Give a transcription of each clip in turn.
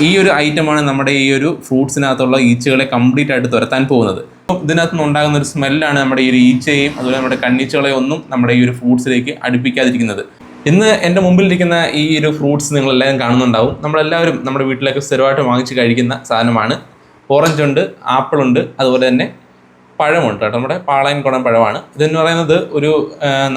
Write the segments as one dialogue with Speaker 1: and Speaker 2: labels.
Speaker 1: ഈ ഒരു ഐറ്റമാണ് നമ്മുടെ ഈ ഒരു ഫ്രൂട്ട്സിനകത്തുള്ള ഈച്ചകളെ കംപ്ലീറ്റ് ആയിട്ട് തുരത്താൻ പോകുന്നത്. അപ്പം ഇതിനകത്ത് നിന്ന് ഉണ്ടാകുന്ന ഒരു സ്മെല്ലാണ് നമ്മുടെ ഈ ഒരു ഈച്ചയെയും അതുപോലെ നമ്മുടെ കണ്ണീച്ചകളെയും ഒന്നും നമ്മുടെ ഈ ഒരു ഫ്രൂട്ട്സിലേക്ക് അടുപ്പിക്കാതിരിക്കുന്നത്. ഇന്ന് എൻ്റെ മുമ്പിലിരിക്കുന്ന ഈ ഒരു ഫ്രൂട്ട്സ് നിങ്ങളെല്ലാവരും കാണുന്നുണ്ടാവും. നമ്മളെല്ലാവരും നമ്മുടെ വീട്ടിലേക്ക് സ്ഥിരമായിട്ട് വാങ്ങിച്ച് കഴിക്കുന്ന സാധനമാണ്. ഓറഞ്ച് ഉണ്ട്, ആപ്പിൾ ഉണ്ട്, അതുപോലെ തന്നെ പഴമുണ്ട് കേട്ടോ. നമ്മുടെ പാളയൻ കുടം പഴമാണ്. ഇതെന്ന് പറയുന്നത് ഒരു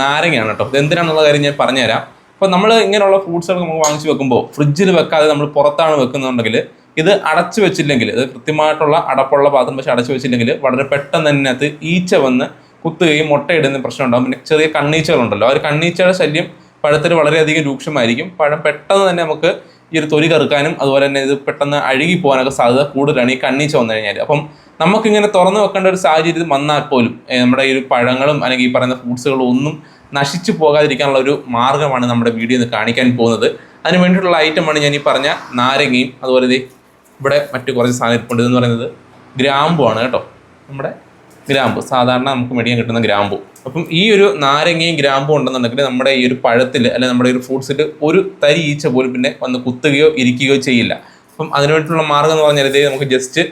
Speaker 1: നാരങ്ങയാണ് കേട്ടോ. ഇതെന്തിനാണെന്നുള്ള കാര്യം ഞാൻ പറഞ്ഞുതരാം. അപ്പോൾ നമ്മൾ ഇങ്ങനെയുള്ള ഫ്രൂട്ട്സുകൾ നമുക്ക് വാങ്ങിച്ച് വെക്കുമ്പോൾ ഫ്രിഡ്ജിൽ വെക്കാതെ നമ്മൾ പുറത്താണ് വെക്കുന്നുണ്ടെങ്കിൽ ഇത് അടച്ചു വെച്ചില്ലെങ്കിൽ, ഇത് കൃത്യമായിട്ടുള്ള അടപ്പുള്ള പാത്രം പക്ഷേ അടച്ചു വെച്ചില്ലെങ്കിൽ വളരെ പെട്ടെന്ന് തന്നെ അത് ഈച്ച വന്ന് കുത്തുകയും മുട്ടയിടുന്ന പ്രശ്നം ഉണ്ടാകും. പിന്നെ ചെറിയ കണ്ണീച്ചകളുണ്ടല്ലോ, ആ ഒരു കണ്ണീച്ചയുടെ ശല്യം പഴത്തിൽ വളരെയധികം രൂക്ഷമായിരിക്കും. പഴം പെട്ടെന്ന് തന്നെ നമുക്ക് ഈ ഒരു തൊലി കറുക്കാനും അതുപോലെ തന്നെ ഇത് പെട്ടെന്ന് അഴുകി പോകാനൊക്കെ സാധ്യത കൂടുതലാണ് ഈ കണ്ണീച്ച വന്നു കഴിഞ്ഞാൽ. അപ്പം നമുക്കിങ്ങനെ തുറന്നു വെക്കേണ്ട ഒരു സാഹചര്യം വന്നാൽ പോലും നമ്മുടെ ഈ ഒരു പഴങ്ങളും അല്ലെങ്കിൽ ഈ പറയുന്ന ഫ്രൂട്ട്സുകളും ഒന്നും നശിച്ചു പോകാതിരിക്കാനുള്ള ഒരു മാർഗ്ഗമാണ് നമ്മുടെ വീഡിയോ കാണിക്കാൻ പോകുന്നത്. അതിന് വേണ്ടിയിട്ടുള്ള ഐറ്റമാണ് ഞാൻ ഈ പറഞ്ഞ നാരങ്ങയും അതുപോലെ ഇവിടെ മറ്റു കുറച്ച് സാധനം ഇരിപ്പുണ്ട്. ഇതെന്ന് പറയുന്നത് ഗ്രാമ്പുവാണ് കേട്ടോ. നമ്മുടെ ഗ്രാമ്പു സാധാരണ നമുക്ക് മേടിക്കാൻ കിട്ടുന്ന ഗ്രാമ്പു. അപ്പം ഈ ഒരു നാരങ്ങയും ഗ്രാമ്പും ഉണ്ടെന്നുണ്ടെങ്കിൽ നമ്മുടെ ഈ ഒരു പഴത്തിൽ അല്ലെങ്കിൽ നമ്മുടെ ഈ ഒരു ഫ്രൂട്ട്സിൽ ഒരു തരി ഈച്ച പോലും പിന്നെ വന്ന് കുത്തുകയോ ഇരിക്കുകയോ ചെയ്യില്ല. അപ്പം അതിന് വേണ്ടിയിട്ടുള്ള മാർഗ്ഗം എന്ന് പറഞ്ഞാൽ നമുക്ക് ജസ്റ്റ്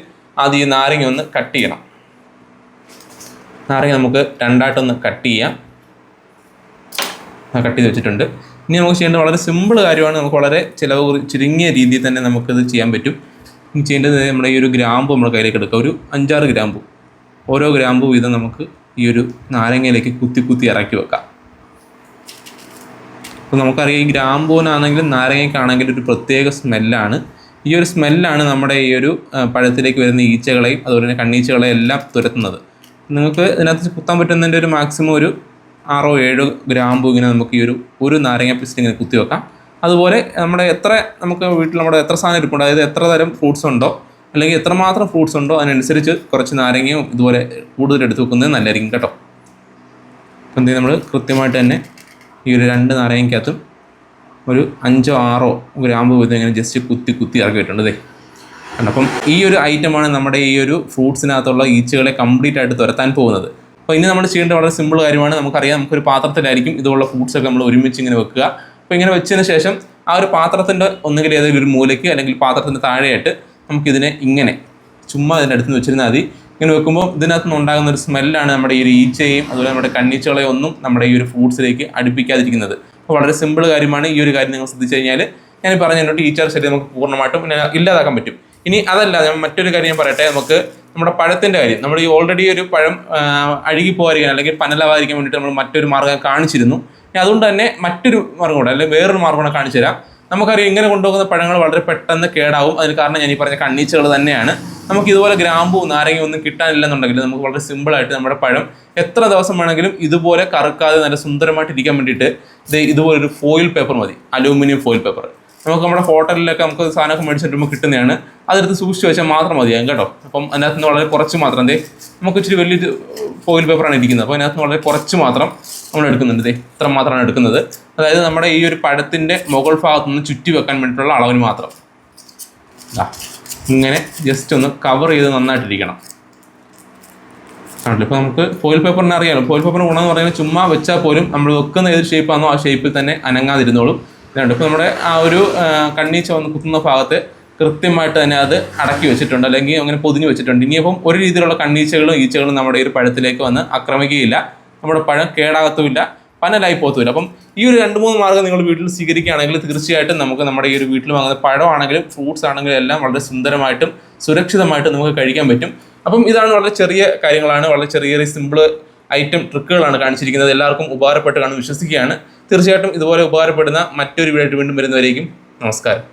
Speaker 1: ആദ്യം ഈ നാരങ്ങ ഒന്ന് കട്ട് ചെയ്യണം. നാരങ്ങ നമുക്ക് രണ്ടായിട്ടൊന്ന് കട്ട് ചെയ്യാം. കട്ട് ചെയ്ത് വെച്ചിട്ടുണ്ട്. ഇനി നമുക്ക് ചെയ്യേണ്ടത് വളരെ സിമ്പിൾ കാര്യമാണ്. നമുക്ക് വളരെ ചിലവ് ചുരുങ്ങിയ രീതിയിൽ തന്നെ നമുക്കിത് ചെയ്യാൻ പറ്റും. ഇനി ചെയ്യേണ്ടത് നമ്മുടെ ഈ ഒരു ഗ്രാമ്പു നമ്മൾ കയ്യിലേക്ക് എടുക്കുക. ഒരു 5-6 ഗ്രാമ്പു, ഓരോ ഗ്രാമ്പു വീതം നമുക്ക് ഈ ഒരു നാരങ്ങയിലേക്ക് കുത്തി ഇറക്കി വെക്കാം. അപ്പോൾ നമുക്കറിയാം ഈ ഗ്രാമ്പൂനാണെങ്കിലും നാരങ്ങയ്ക്കാണെങ്കിലും ഒരു പ്രത്യേക സ്മെല്ലാണ്. ഈ ഒരു സ്മെല്ലാണ് നമ്മുടെ ഈ ഒരു പഴത്തിലേക്ക് വരുന്ന ഈച്ചകളെയും അതുപോലെ തന്നെ കണ്ണീച്ചകളെയും എല്ലാം തുരത്തുന്നത്. നിങ്ങൾക്ക് ഇതിനകത്ത് കുത്താൻ പറ്റുന്നതിൻ്റെ ഒരു മാക്സിമം ഒരു 6-7 ഗ്രാമ്പു ഇങ്ങനെ നമുക്ക് ഈ ഒരു നാരങ്ങ പീസിൽ ഇങ്ങനെ കുത്തി വെക്കാം. അതുപോലെ നമ്മുടെ നമുക്ക് വീട്ടിൽ നമ്മുടെ എത്ര സാധനം ഇരിപ്പുണ്ടോ, അതായത് എത്ര തരം ഫ്രൂട്ട്സ് ഉണ്ടോ അല്ലെങ്കിൽ എത്രമാത്രം ഫ്രൂട്ട്സ് ഉണ്ടോ അതിനനുസരിച്ച് കുറച്ച് നാരങ്ങയും ഇതുപോലെ കൂടുതൽ എടുത്ത് വെക്കുന്നത് നല്ലതായിരിക്കും കേട്ടോ. അപ്പം എന്തെങ്കിലും നമ്മൾ കൃത്യമായിട്ട് തന്നെ ഈ ഒരു 2 നാരങ്ങയ്ക്കകത്തും ഒരു 5-6 ഗ്രാമ്പു വീതം ഇങ്ങനെ ജസ്റ്റ് കുത്തി ഇറക്കി വെച്ചിട്ടുണ്ട്. അപ്പം ഈ ഒരു ഐറ്റമാണ് നമ്മുടെ ഈ ഒരു ഫ്രൂട്ട്സിനകത്തുള്ള ഈച്ചകളെ കംപ്ലീറ്റ് ആയിട്ട് തുരത്താൻ പോകുന്നത്. അപ്പോൾ ഇനി നമ്മൾ ചെയ്യേണ്ട വളരെ സിമ്പിൾ കാര്യമാണ്. നമുക്കറിയാം, നമുക്കൊരു പാത്രത്തിലായിരിക്കും ഇതുള്ള ഫ്രൂട്ട്സൊക്കെ നമ്മൾ ഒരുമിച്ച് ഇങ്ങനെ വെക്കുക. അപ്പോൾ ഇങ്ങനെ വെച്ചതിന് ശേഷം ആ ഒരു പാത്രത്തിൻ്റെ ഒന്നുകിൽ ഏതെങ്കിലും ഒരു മൂലയ്ക്ക് അല്ലെങ്കിൽ പാത്രത്തിൻ്റെ താഴെയായിട്ട് നമുക്കിതിനെ ഇങ്ങനെ ചുമ്മാ അതിൻ്റെ അടുത്ത് നിന്ന് വെച്ചിരുന്നാൽ മതി. ഇങ്ങനെ വെക്കുമ്പോൾ ഇതിനകത്ത് നിന്ന് ഉണ്ടാകുന്ന ഒരു സ്മെല്ലാണ് നമ്മുടെ ഈ ഒരു ഈച്ചയെയും അതുപോലെ നമ്മുടെ കണ്ണീച്ചകളെയും ഒന്നും നമ്മുടെ ഈ ഒരു ഫ്രൂട്ട്സിലേക്ക് അടുപ്പിക്കാതിരിക്കുന്നത്. അപ്പോൾ വളരെ സിമ്പിൾ കാര്യമാണ്. ഈ ഒരു കാര്യം നിങ്ങൾ ശ്രദ്ധിച്ചു കഴിഞ്ഞാൽ ഞാൻ പറഞ്ഞിട്ട് ഈച്ചയുടെ ശല്യം നമുക്ക് പൂർണ്ണമായിട്ടും ഇല്ലാതാക്കാൻ പറ്റും. ഇനി അതല്ല, മറ്റൊരു കാര്യം ഞാൻ പറയട്ടെ. നമുക്ക് നമ്മുടെ പഴത്തിൻ്റെ കാര്യം, നമ്മൾ ഈ ഓൾറെഡി ഒരു പഴം അഴുകി പോകാതിരിക്കാൻ അല്ലെങ്കിൽ പനലാവാതിരിക്കാൻ വേണ്ടിയിട്ട് നമ്മൾ മറ്റൊരു മാർഗ്ഗം കാണിച്ചിരുന്നു. അതുകൊണ്ട് തന്നെ മറ്റൊരു മാർഗ്ഗം കൂടെ അല്ലെങ്കിൽ വേറൊരു മാർഗ്ഗം കൂടെ കാണിച്ചു തരാം. നമുക്കറിയാം, ഇങ്ങനെ കൊണ്ടുപോകുന്ന പഴങ്ങൾ വളരെ പെട്ടെന്ന് കേടാവും. അതിന് കാരണം ഞാൻ ഈ പറഞ്ഞ കണ്ണീച്ചകൾ തന്നെയാണ്. നമുക്ക് ഇതുപോലെ ഗ്രാമ്പൂ നാരങ്ങ ഒന്നും കിട്ടാനില്ലെന്നുണ്ടെങ്കിൽ നമുക്ക് വളരെ സിമ്പിളായിട്ട് നമ്മുടെ പഴം എത്ര ദിവസം വേണമെങ്കിലും ഇതുപോലെ കറുക്കാതെ നല്ല സുന്ദരമായിട്ട് ഇരിക്കാൻ വേണ്ടിയിട്ട് ഇതുപോലൊരു ഫോയിൽ പേപ്പർ മതി, അലൂമിനിയം ഫോയിൽ പേപ്പർ. നമുക്ക് നമ്മുടെ ഹോട്ടലിലൊക്കെ നമുക്ക് സാധനമൊക്കെ മേടിച്ചിട്ട് കിട്ടുന്നതാണ്. അതെടുത്ത് സൂക്ഷിച്ച് വെച്ചാൽ മാത്രം മതിയാകും കേട്ടോ. അപ്പം അതിനകത്ത് നിന്ന് വളരെ കുറച്ച് മാത്രം നമുക്ക് ഇച്ചിരി വലിയൊരു ഫോയിൽ പേപ്പറാണ് ഇരിക്കുന്നത്. അപ്പോൾ അതിനകത്ത് നിന്ന് വളരെ കുറച്ച് മാത്രം നമ്മൾ എടുക്കുന്നുണ്ട്. ഇത്ര മാത്രമാണ് എടുക്കുന്നത്. അതായത് നമ്മുടെ ഈ ഒരു പഴത്തിൻ്റെ മുകൾ ഭാഗത്തു നിന്ന് ചുറ്റി വെക്കാൻ വേണ്ടിയിട്ടുള്ള അളവിന് മാത്രം ഇങ്ങനെ ജസ്റ്റ് ഒന്ന് കവർ ചെയ്ത് നന്നായിട്ടിരിക്കണം. ഇപ്പോൾ നമുക്ക് ഫോയിൽ പേപ്പറിനെ അറിയാമല്ലോ. ഫോയിൽ പേപ്പറിന് ഗുണമെന്ന് പറയുന്നത് ചുമ്മാ വെച്ചാൽ പോലും നമ്മൾ വെക്കുന്ന ഏത് ഷേപ്പാണോ ആ ഷേപ്പിൽ തന്നെ അനങ്ങാതിരുന്നോളും. ഇപ്പോൾ നമ്മുടെ ആ ഒരു കണ്ണീച്ച വന്ന് കുത്തുന്ന ഭാഗത്ത് കൃത്യമായിട്ട് തന്നെ അത് അടക്കി വെച്ചിട്ടുണ്ട്, അല്ലെങ്കിൽ അങ്ങനെ പൊതിഞ്ഞ് വെച്ചിട്ടുണ്ട്. ഇനിയിപ്പം ഒരു രീതിയിലുള്ള കണ്ണീച്ചകളും ഈച്ചകളും നമ്മുടെ ഈ ഒരു പഴത്തിലേക്ക് വന്ന് ആക്രമിക്കുകയില്ല. നമ്മുടെ പഴം കേടാകത്തുമില്ല, പനലായി പോകത്തുമില്ല. അപ്പം ഈ ഒരു 2-3 മാർഗ്ഗം നിങ്ങൾ വീട്ടിൽ സ്വീകരിക്കുകയാണെങ്കിൽ തീർച്ചയായിട്ടും നമുക്ക് നമ്മുടെ ഈ ഒരു വീട്ടിൽ വാങ്ങുന്ന പഴമാണെങ്കിലും ഫ്രൂട്ട്സ് ആണെങ്കിലും എല്ലാം വളരെ സുന്ദരമായിട്ടും സുരക്ഷിതമായിട്ടും നമുക്ക് കഴിക്കാൻ പറ്റും. അപ്പം ഇതാണ് വളരെ ചെറിയ കാര്യങ്ങളാണ്, വളരെ ചെറിയ സിമ്പിൾ ഐറ്റം ട്രിക്കുകളാണ് കാണിച്ചിരിക്കുന്നത്. എല്ലാവർക്കും ഉപകാരപ്പെട്ട് കാണും വിശ്വസിക്കുകയാണ്. തീർച്ചയായിട്ടും ഇതുപോലെ ഉപകാരപ്പെടുന്ന മറ്റൊരു വീഡിയോ വീണ്ടും വരുന്നവരേക്കും നമസ്കാരം.